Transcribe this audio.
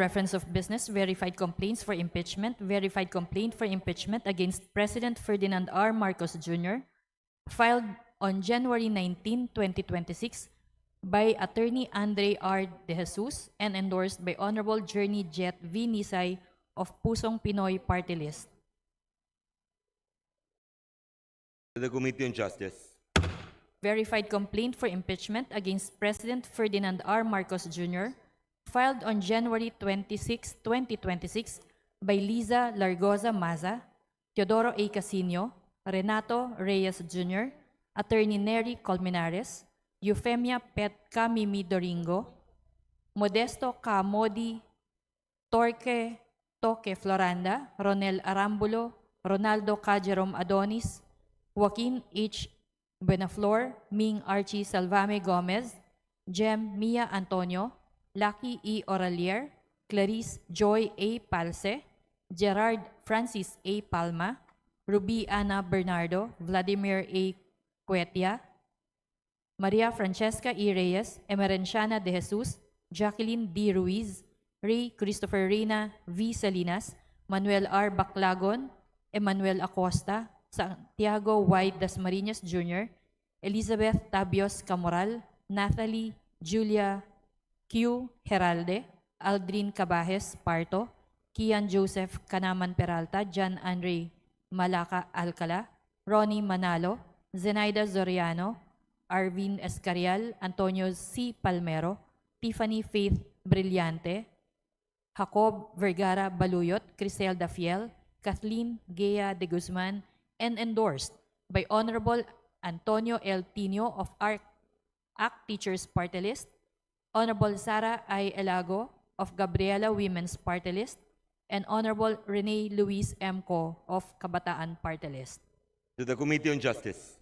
Reference of business, verified complaints for impeachment, verified complaint for impeachment against President Ferdinand R. Marcos Jr., filed on January 19, 2026 by Attorney Andre R. De Jesus and endorsed by Honorable Journey Jet V. Nisay of Pusong Pinoy Party List. To the Committee on Justice. Verified complaint for impeachment against President Ferdinand R. Marcos Jr., filed on January 26, 2026 by Liza Largoza Maza, Teodoro A. Casino, Renato Reyes Jr., Attorney Nery Colmenares, Eufemia Pet Camimi Doringo, Modesto K. Modi, Toque Floranda, Ronel Arambulo, Ronaldo K. Jerome Adonis, Joaquin H. Buenaflor, Ming Archie Salvame Gomez, Jem Mia Antonio, Lucky E. Oralier, Clarice Joy A. Palse, Gerard Francis A. Palma, Ruby Ana Bernardo, Vladimir A. Cuetia, Maria Francesca E. Reyes, Emerenciana de Jesus, Jacqueline D. Ruiz, Ray Christopher Reyna V. Salinas, Manuel R. Baclagon, Emmanuel Acosta, Santiago Y. Dasmariñas Jr., Elizabeth Tabios Camoral, Nathalie Julia Q. Heralde, Aldrin Cabajes Parto, Kian Joseph Canaman Peralta, John Andre Malaca Alcala, Ronnie Manalo, Zenaida Zoriano, Arvin Escarial, Antonio C. Palmero, Tiffany Faith Brillante, Jacob Vergara Baluyot, Criselda Fiel, Kathleen Gea de Guzman, and endorsed by Honorable Antonio L. Tino of ACT Teachers Party List, Honorable Sara I. Elago of Gabriela Women's Party List, and Honorable Rene Luis M. Co. of Kabataan Party List. To the Committee on Justice.